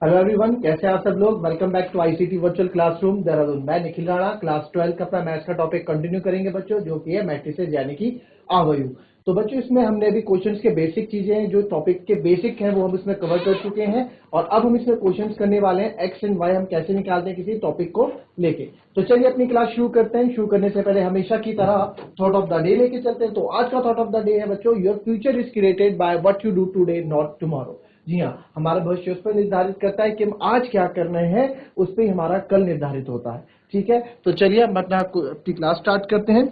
Hello everyone, कैसे हैं आप सब लोग। Welcome back to ICT virtual classroom Dehradun. मैं निखिल राणा क्लास 12 का अपना मैथ्स का टॉपिक कंटिन्यू करेंगे बच्चों, जो कि है मैट्रिसेस यानी कि आव्यूह। तो बच्चों इसमें हमने अभी क्वेश्चंस के बेसिक चीजें हैं, जो टॉपिक के बेसिक हैं वो हम इसमें कवर कर चुके हैं। और अब हम इसमें क्वेश्चंस करने वाले हैं एक्स एंड वाई हम कैसे निकालते हैं किसी टॉपिक को लेके। तो चलिए अपनी क्लास शुरू करते हैं। शुरू करने से पहले हमेशा की तरह थॉट ऑफ द डे लेके चलते हैं। तो आज का थॉट ऑफ द डे है बच्चों, your future is created by what you do today not tomorrow. जी हाँ, हमारा भविष्य उस पर निर्धारित करता है कि हम आज क्या कर रहे हैं, उस पर हमारा कल निर्धारित होता है। ठीक है, तो चलिए हम अपनी क्लास स्टार्ट करते हैं।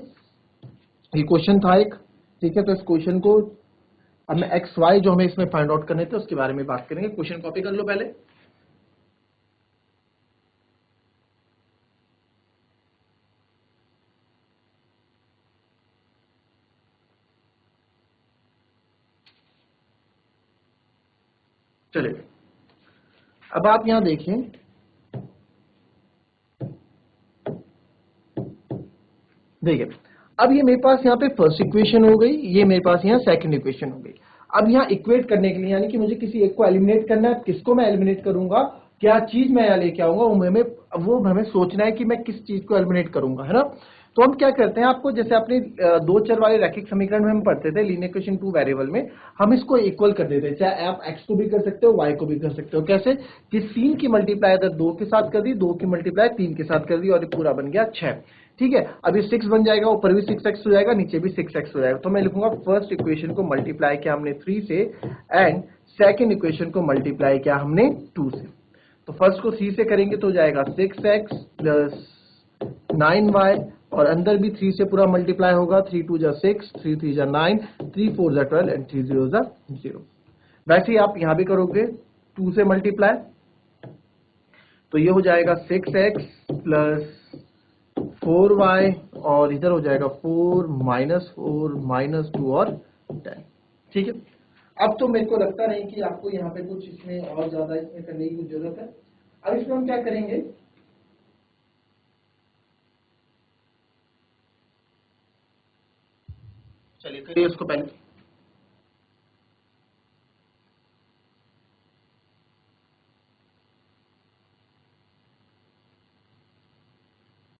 ये क्वेश्चन था एक, ठीक है। तो इस क्वेश्चन को हमें एक्स वाई जो हमें इसमें फाइंड आउट करने थे उसके बारे में बात करेंगे। क्वेश्चन कॉपी कर लो पहले। चलिए अब आप यहां देखें, देखिए अब ये मेरे पास यहाँ पे फर्स्ट इक्वेशन हो गई, ये मेरे पास यहाँ सेकंड इक्वेशन हो गई। अब यहाँ इक्वेट करने के लिए यानी कि मुझे किसी एक को एलिमिनेट करना है। किसको मैं एलिमिनेट करूंगा, क्या चीज मैं यहाँ लेके आऊंगा, वो हमें सोचना है कि मैं किस चीज को एलिमिनेट करूंगा, है ना। तो हम क्या करते हैं, आपको जैसे अपने दो चर वाले रैखिक समीकरण में हम पढ़ते थे, लीनियर इक्वेशन टू वेरिएबल में हम इसको इक्वल कर देते हैं। चाहे आप x को भी कर सकते हो, y को भी कर सकते हो। कैसे कि 3 की मल्टीप्लाई इधर 2 के साथ कर दी, 2 की मल्टीप्लाई 3 के साथ कर दी, और ये पूरा बन गया 6। ठीक है, अब ये 6 बन जाएगा, ऊपर भी 6x हो जाएगा, नीचे भी 6x हो जाएगा। तो मैं लिखूंगा फर्स्ट इक्वेशन को मल्टीप्लाई किया हमने 3 से, एंड सेकंड इक्वेशन को मल्टीप्लाई किया हमने 2 से। तो फर्स्ट को 3 से करेंगे तो हो जाएगा 6x प्लस 9y, और अंदर भी 3 से पूरा मल्टीप्लाई होगा। 3 2 जा 6, 3 3 जा 9, 3 4 जा 12 एंड 3 0 जा 0। वैसे ही आप यहां भी करोगे 2 से मल्टीप्लाई, तो ये हो जाएगा 6x प्लस 4y, और इधर हो जाएगा 4 -4 -2 और 10। ठीक है, अब तो मेरे को लगता नहीं कि आपको यहाँ पे कुछ इसमें और ज्यादा इसमें करने की कुछ जरूरत है। अब इसमें हम क्या करेंगे, चलिए करिए उसको पहले।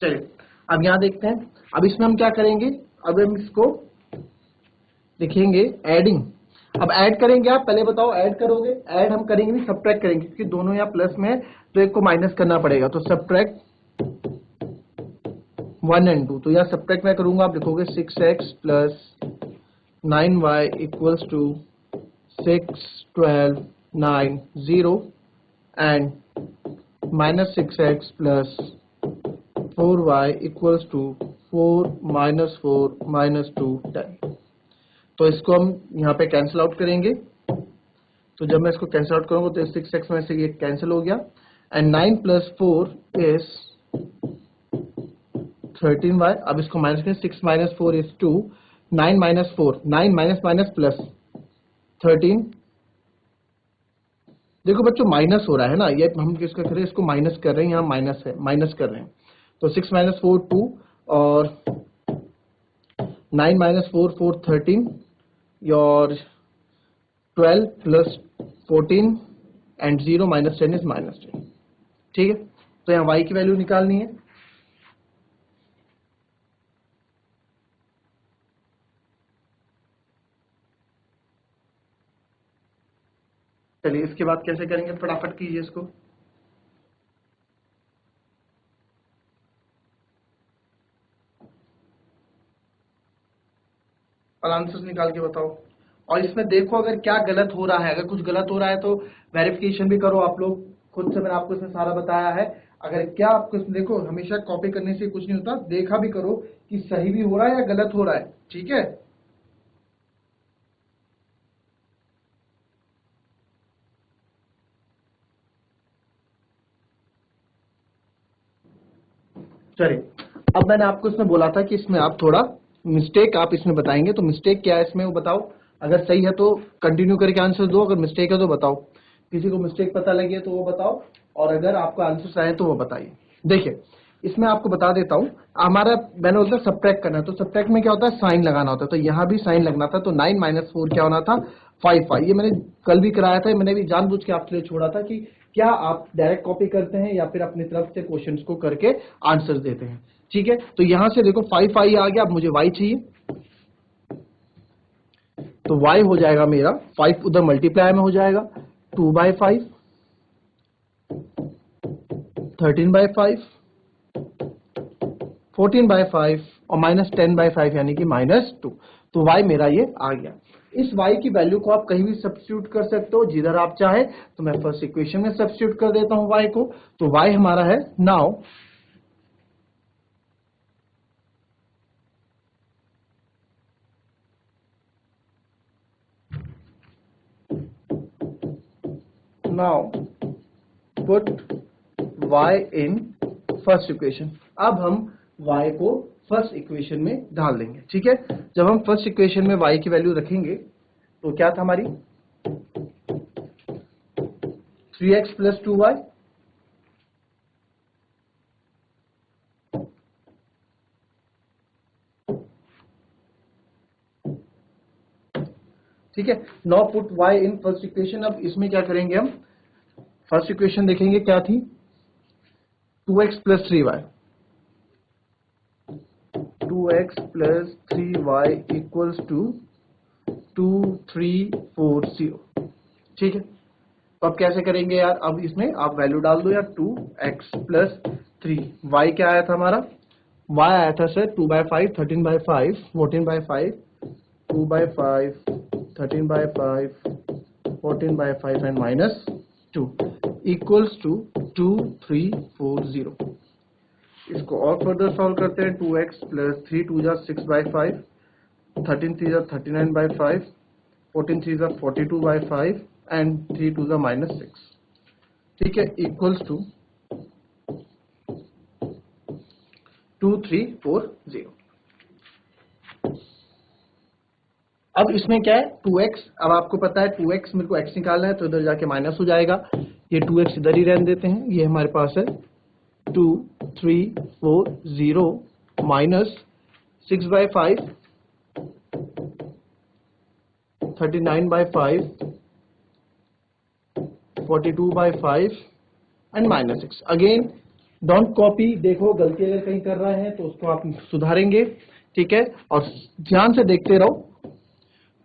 चलिए अब यहां देखते हैं। अब इसमें हम क्या करेंगे, अब हम इसको लिखेंगे एडिंग। अब ऐड करेंगे, आप पहले बताओ ऐड करोगे, ऐड हम करेंगे नहीं, सब्ट्रैक्ट करेंगे, क्योंकि दोनों यहाँ प्लस में है तो एक को माइनस करना पड़ेगा। तो सब्ट्रैक्ट 1 एंड 2, तो यहाँ सब्ट्रैक्ट मैं करूंगा, आप लिखोगे 6x plus 9y equals to 6 12 9 0 and minus 6x plus 4y equals to 4 -4 -2 10। तो इसको हम यहाँ पे कैंसिल आउट करेंगे। तो जब मैं इसको कैंसिल आउट करूंगा तो 6x में से ये कैंसिल हो गया, एंड 9 + 4 इज 13y। अब इसको माइनस करें, 6 - 4 इज 2, 9 - 4 9 माइनस माइनस प्लस 13। देखो बच्चों माइनस हो रहा है ना, ये हम किसका कर रहे हैं, इसको माइनस कर रहे हैं, यहाँ माइनस है, माइनस कर रहे हैं। तो 6 - 4 2, और 9 - 4 4 13, और 12 + 14 एंड 0 - 10 इज -10। ठीक है, तो यहाँ y की वैल्यू निकालनी है। चलिए इसके बाद कैसे करेंगे, फटाफट कीजिए इसको। और आंसर्स निकाल के बताओ। और इसमें देखो अगर क्या गलत हो रहा है, अगर कुछ गलत हो रहा है तो वेरिफिकेशन भी करो आप लोग खुद से। मैंने आपको इसमें सारा बताया है। अगर क्या आपको इसमें देखो, हमेशा कॉपी करने से कुछ नहीं होता, देखा भी करो कि सही भी हो रहा है या गलत हो रहा है। ठीक है, चलिए अब मैंने आपको इसमें बोला था कि इसमें आप थोड़ा मिस्टेक आप इसमें बताएंगे, तो मिस्टेक क्या है इसमें वो बताओ। अगर सही है तो कंटिन्यू करके आंसर दो, अगर मिस्टेक है तो बताओ। किसी को मिस्टेक पता लगी है तो वो बताओ, और अगर आपको आंसर आए तो वो बताइए। देखिए इसमें आपको बता देता हूं, हमारा मैंने बोलता सब्ट्रैक्ट करना है, तो सब्ट्रैक्ट में क्या होता है, साइन लगाना होता है। तो यहाँ भी साइन लगना था, तो 9 - 4 क्या होना था, 5 5। ये मैंने कल भी कराया था, मैंने भी जानबूझ के आपके लिए छोड़ा था कि क्या आप डायरेक्ट कॉपी करते हैं या फिर अपनी तरफ से क्वेश्चंस को करके आंसर देते हैं? ठीक है, तो यहां से देखो 5 आ गया, अब मुझे y चाहिए, तो y हो जाएगा मेरा 5 उधर मल्टीप्लाई में हो जाएगा 2/5, 13/5, 14/5 और -10/5 यानी कि -2। तो y मेरा ये आ गया। इस y की वैल्यू को आप कहीं भी सब्स्टिट्यूट कर सकते हो जिधर आप चाहे, तो मैं फर्स्ट इक्वेशन में सब्स्टिट्यूट कर देता हूं y को। तो y हमारा है now put y in first equation. अब हम y को फर्स्ट इक्वेशन में डाल देंगे। ठीक है, जब हम फर्स्ट इक्वेशन में y की वैल्यू रखेंगे तो क्या था हमारी 3x प्लस 2y, ठीक है। Now put y in first equation. अब इसमें क्या करेंगे हम, फर्स्ट इक्वेशन देखेंगे क्या थी, 2x plus 3y, 2x plus 3y equals to 2 3 4 0। ठीक है, तो अब कैसे करेंगे यार, अब इसमें आप वैल्यू डाल दो यार, 2x प्लस 3, y क्या आया था हमारा, y आया था सर 2/5, 13/5, 14/5, 2/5, 13/5, 14/5 एंड -2 इक्वल्स टू 2 3 4 0। इसको और फर्दर सॉल्व करते हैं, 2x प्लस 3 2 जा 6/5, 13 3 जा 39/5, 14 3 जा 42/5 एंड 3 2 जा -6। ठीक है, इक्वल्स टू 2 3 4 0। अब इसमें क्या है 2x, अब आपको पता है 2x मेरे को x निकालना है, तो इधर जाके माइनस हो जाएगा, ये 2x इधर ही रहने देते हैं, ये हमारे पास है 2 3 4 0 minus 6/5, 39/5, 42/5 and -6। Again don't copy, देखो गलती अगर कहीं कर रहे हैं तो उसको आप सुधारेंगे। ठीक है, और ध्यान से देखते रहो,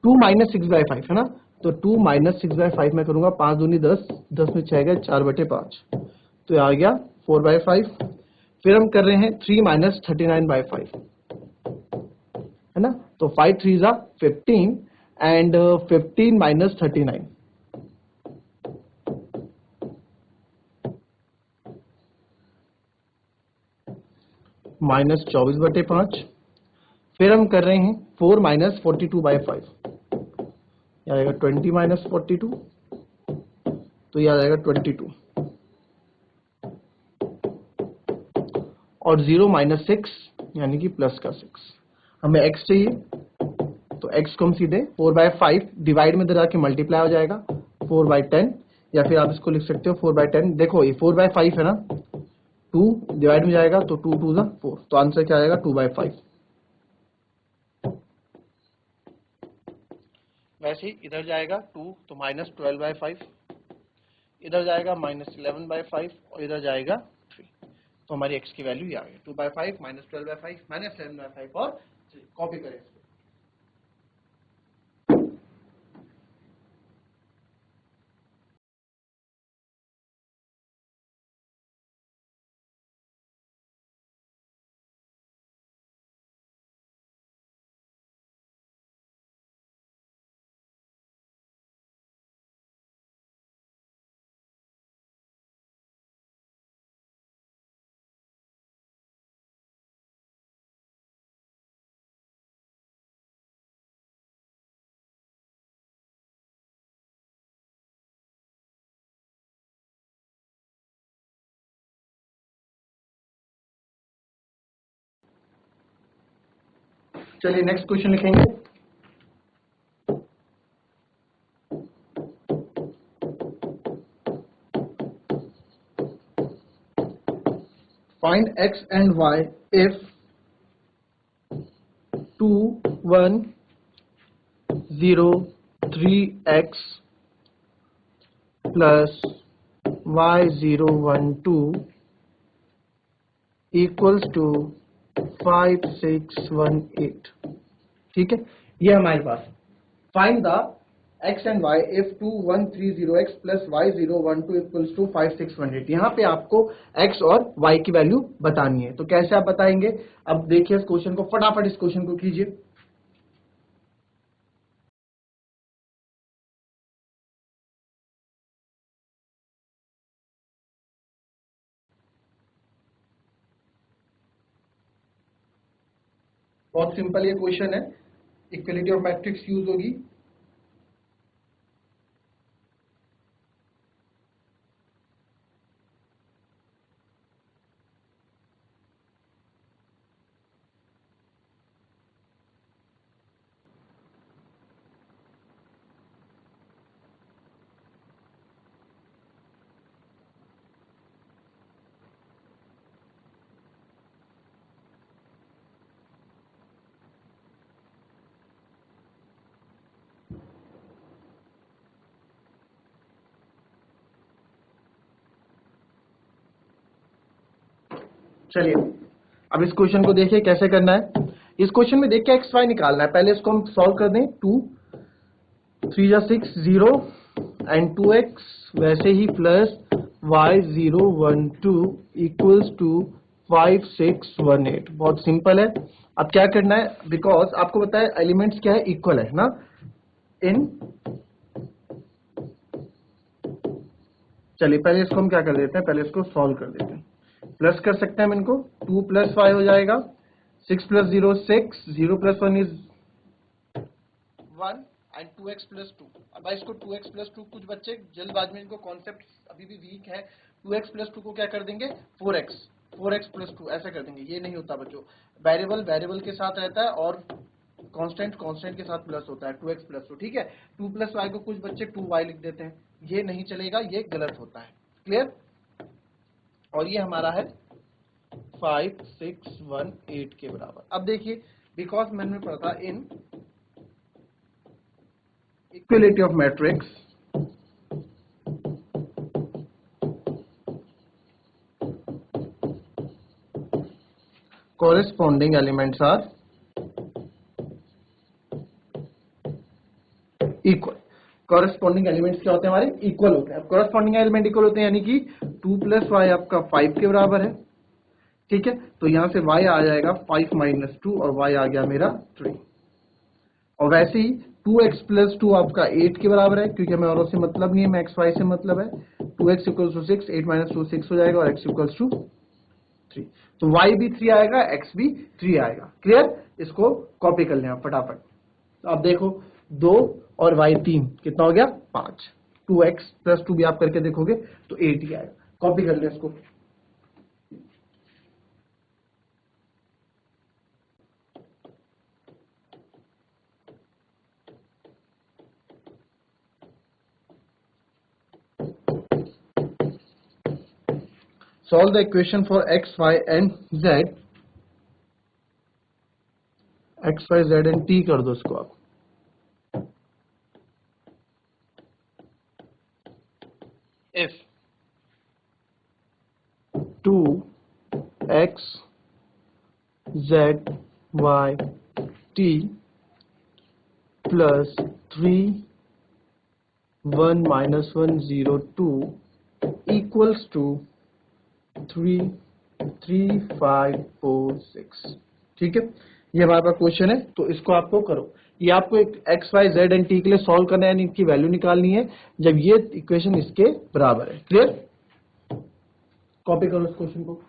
2 - 6/5 है ना, तो 2 - 6/5 में करूंगा, 5 दूनी 10, 10 में 6 गए 4/5, तो ये आ गया 4/5। फिर हम कर रहे हैं 3 - 39/5 है ना, तो 5 3 जा 15 एंड 15 - 39 -24/5। फिर हम कर रहे हैं 4 - 42/5, यह आएगा 20 - 42, तो यह आ जाएगा 22 और 0 - 6 यानी कि प्लस का 6। हमें x चाहिए, तो x को हम सीधे 4/5 डिवाइड में इधर आके मल्टीप्लाई हो जाएगा 4/10, या फिर आप इसको लिख सकते हो 4/10। देखो ये 4/5 है ना, 2 डिवाइड में जाएगा तो 2 2 जा 4, तो आंसर क्या आएगा 2/5। वैसे ही इधर जाएगा 2 तो -12/5, इधर जाएगा -11/5 और इधर जाएगा 3, तो हमारी x की वैल्यू ये आ गई 2/5 -12/5 -11/5 और 3। कॉपी करें इसको। चलिए नेक्स्ट क्वेश्चन लिखेंगे। Find x and y if 2 1 0 3x plus y012 equals to 5618। ठीक है, ये हमारे पास find the x and y if 2130x plus y012 equals to 5618। यहाँ पे आपको x और y की वैल्यू बतानी है। तो कैसे आप बताएंगे? अब देखिए इस क्वेश्चन को, फटाफट इस क्वेश्चन को कीजिए। बहुत सिंपल ये क्वेश्चन है, इक्वलिटी ऑफ मैट्रिक्स यूज होगी। चलिए अब इस क्वेश्चन को देखिए कैसे करना है। इस क्वेश्चन में देखिए एक्स वाई निकालना है। पहले इसको हम सॉल्व कर दें। 2 3 जा 6 0 एंड 2x वैसे ही प्लस y012 इक्वल्स टू 5618। बहुत सिंपल है। अब क्या करना है, बिकॉज आपको पता है एलिमेंट्स क्या है, इक्वल है ना। इन चलिए पहले इसको हम क्या कर देते हैं, पहले इसको सॉल्व कर देते हैं। प्लस कर सकते हैं हम इनको, 2 प्लस 5 हो जाएगा, 6 plus 0 6, 0 plus 1 is 1 and 2x plus 2। अब भाई इसको 2x प्लस 2, कुछ बच्चे जल्दबाजी में, इनको कॉन्सेप्ट अभी भी वीक है। 2x प्लस 2 को क्या कर देंगे, 4x प्लस 2 ऐसा कर देंगे। ये नहीं होता बच्चों, वेरिएबल वेरिएबल के साथ रहता है और कांस्टेंट कांस्टेंट के साथ प्लस होता है। 2x प्लस 2, ठीक है। 2 प्लस वाई को कुछ बच्चे 2y लिख देते हैं, ये नहीं चलेगा, ये गलत होता है। क्लियर? और ये हमारा है 5618 के बराबर। अब देखिए, बिकॉज मैंने पढ़ा था in equality of matrix corresponding elements are equal। corresponding elements क्या होते हैं हमारे, इक्वल होते हैं। अब corresponding element इक्वल होते हैं यानी कि 2 प्लस वाई आपका 5 के बराबर है। ठीक है, तो यहां से y आ जाएगा 5 माइनस 2 और y आ गया मेरा 3। और वैसे ही 2x प्लस 2 आपका 8 के बराबर है, क्योंकि हमें औरों से मतलब नहीं है, हमें एक्स वाई से मतलब है। 2x इक्वल्स टू 6, 8 माइनस 2 6 हो जाएगा और x इक्वल्स टू 3। तो y भी 3 आएगा, x भी 3 आएगा। क्लियर? इसको कॉपी कर लें आप फटाफट। तो अब देखो 2 और y 3 कितना हो गया, 5। 2x प्लस 2 भी आप करके देखोगे तो 8 ही आएगा। कॉपी कर लें इसको। Solve the equation for x, y and z। x, y, z and t कर दो इसको आप। if 2x z y t plus 3 1 minus 1 0 2 equals to 3 3 5 4 6। ठीक है, ये हमारे पास क्वेश्चन है, तो इसको आपको करो। ये आपको एक X Y Z and T के लिए सॉल्व करना है, यानी इनकी वैल्यू निकालनी है जब ये इक्वेशन इसके बराबर है। क्लियर? कॉपी करो इस क्वेश्चन को।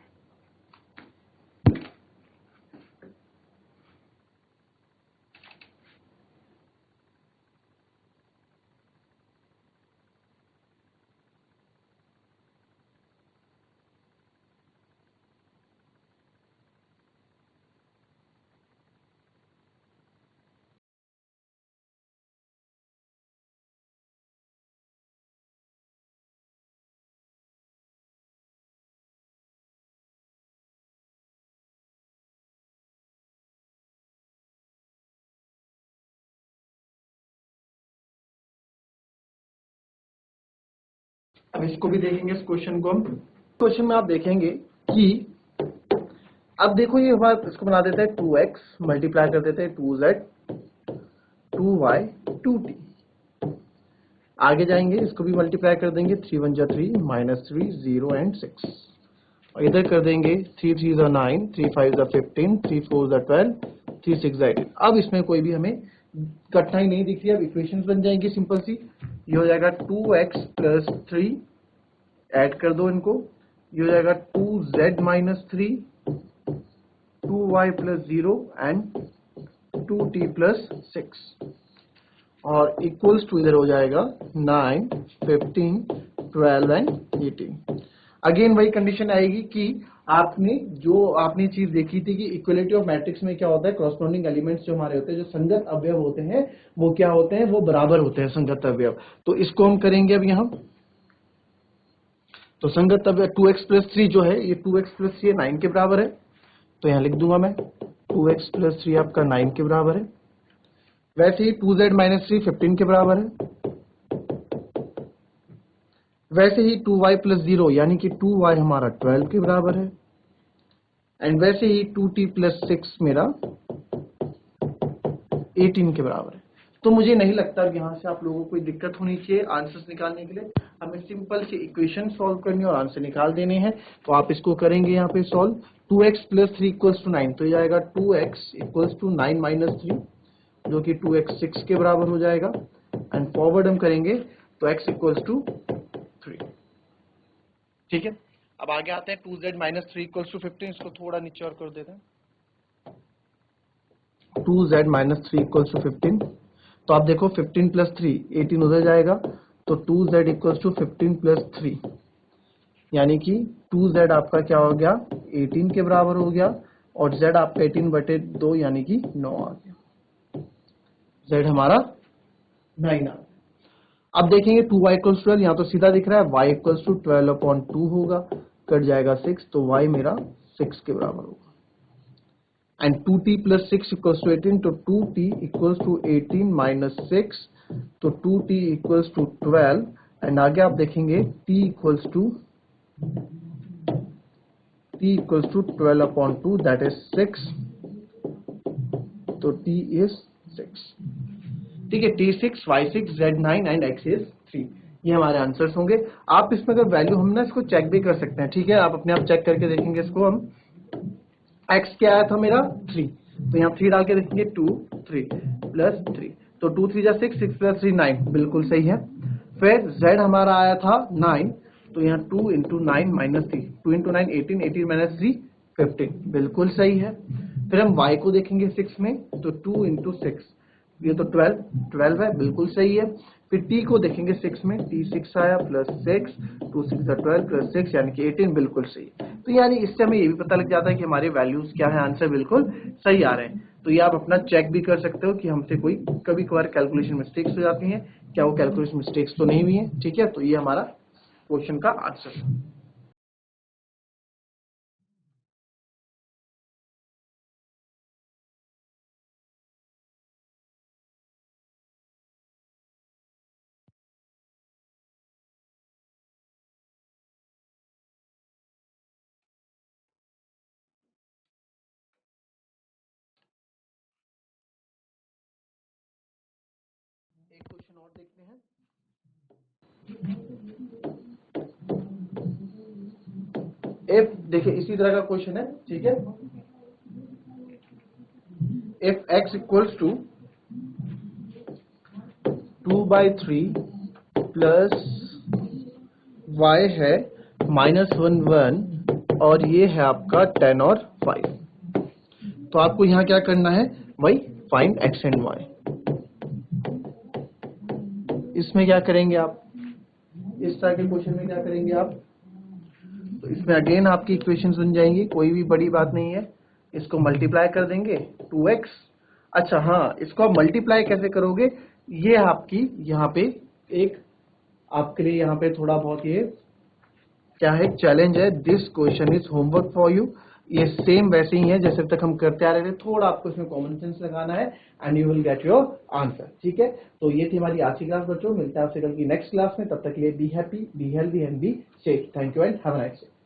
अब इसको भी देखेंगे इस क्वेश्चन को हम। क्वेश्चन में आप देखेंगे कि अब देखो ये बात, इसको बना देते हैं 2x मल्टीप्लाई कर देते हैं 2z 2y 2t। आगे जाएंगे, इसको भी मल्टीप्लाई कर देंगे 3 1 3 -3 0 एंड 6। और इधर कर देंगे 3 3 9 3 5 15 3 4 12 3 6 18। अब इसमें कोई भी हमें कठिनाई नहीं दिख रही। अब इक्वेशंस बन जाएंगी सिंपल सी। ये हो जाएगा 2x + 3, ऐड कर दो इनको, ये हो जाएगा 2z - 3 2y + 0 एंड 2t + 6 और इक्वल्स टू इधर हो जाएगा 9 15 12 एंड 18। अगेन वही कंडीशन आएगी कि आपने चीज देखी थी कि इक्वलिटी ऑफ मैट्रिक्स में क्या होता है, कॉरस्पॉन्डिंग एलिमेंट्स जो हमारे होते हैं, जो संगत अवयव होते हैं, वो क्या होते हैं, वो बराबर होते हैं संगत अवयव। तो इसको हम करेंगे अब यहां। तो संगत अवयव 2x + 3 जो है, ये 2x + 3 9 के बराबर है। तो यहां लिख दूंगा मैं 2x + 3 आपका 9 के बराबर है। वैसे ही 2z - 3 15 के बराबर है। वैसे ही 2y + 0 यानी कि 2y हमारा 12 के बराबर है। एंड वैसे ही 2t + 6 मेरा 18 के बराबर है। तो मुझे नहीं लगता यहां से आप लोगों को कोई दिक्कत होनी चाहिए आंसर्स निकालने के लिए। हमें सिंपल से इक्वेशन सॉल्व करनी और आंसर निकाल देने हैं। तो आप इसको करेंगे यहाँ पे सॉल्व। 2x + 3 = 9, तो ये आएगा 2x = 9 - 3 जो कि 2x 6 के बराबर हो जाएगा। एंड फॉरवर्ड हम करेंगे तो x = 3। ठीक है, अब आगे आते हैं 2z - 3 = 15। इसको थोड़ा नीचे और कर देते हैं। 2z - 3 = 15। तो आप देखो 15 + 3 18 उधर जाएगा, तो 2z = 15 + 3 यानी कि 2z आपका क्या हो गया, 18 के बराबर हो गया। और z आपका 18/2 यानी कि 9 आ गया। z हमारा 9 आ गया। अब देखेंगे 2y = 12, यहाँ तो सीधा दिख रहा है y = 12/2 होगा, कट जाएगा 6, तो y मेरा 6 के बराबर होगा। एंड 2t + 6 = 18, तो 2t = 18 - 6, तो 2t = 12। एंड आगे आप देखेंगे t = 12/2 दैट इज 6, तो t is 6। ठीक है, T6 Y6 Z9 and X is 3। ये हमारे आंसर्स होंगे। आप इसमें अगर वैल्यू, हम ना इसको चेक भी कर सकते हैं। ठीक है, आप अपने आप चेक करके देखेंगे इसको। हम X क्या आया था मेरा 3, तो यहाँ 3 डाल के देखेंगे 2 3 + 3, तो 2 3 = 6 6 + 3 9, बिल्कुल सही है। फिर Z हमारा आया था 9, तो यहाँ 2 × 9 - 3, 2 × 9 18 18 - 3 15, बिल्कुल सही है। फिर हम Y को देखेंगे 6 में, तो 2 × 6, ये तो 12 है, बिल्कुल सही है। फिर t को देखेंगे 6 में, t 6 आया +6, 2 6 12 +6 यानी कि 18, बिल्कुल सही। तो यानी इससे हमें ये भी पता लग जाता है कि हमारे वैल्यूज क्या है, आंसर बिल्कुल सही आ रहे हैं। तो ये आप अपना चेक भी कर सकते हो कि हमसे कोई कभी कभार कैलकुलेशन मिस्टेक्स हो जाती हैं, क्या वो कैलकुलेशन मिस्टेक्स तो नहीं हुई है। ठीक है, तो ये हमारा क्वेश्चन का आंसर है। एक क्वेश्चन और देखते हैं। इफ, देखिए इसी तरह का क्वेश्चन है। ठीक है, इफ x = 2/3 प्लस y है -1 1 और ये है आपका 10 और 5, तो आपको यहां क्या करना है, वही फाइंड x एंड y। इसमें क्या करेंगे आप, इस तरह के क्वेश्चन में क्या करेंगे आप, तो इसमें अगेन आपकी इक्वेशंस बन जाएंगी, कोई भी बड़ी बात नहीं है। इसको मल्टीप्लाई कर देंगे 2x। अच्छा हाँ, इसको आप मल्टीप्लाई कैसे करोगे, ये आपकी यहाँ पे एक आपके लिए यहाँ पे थोड़ा बहुत ये क्या है, चैलेंज है। This question is homework for you. ये सेम वैसे ही है जैसे अब तक हम करते आ रहे थे, थोड़ा आपको इसमें कॉमन सेंस लगाना है and you will get your answer. ठीक है, तो ये थी हमारी आज की क्लास बच्चों, मिलते हैं आपसे कल की नेक्स्ट क्लास में, तब तक के लिए be happy, be healthy and be safe. Thank you and have a nice day.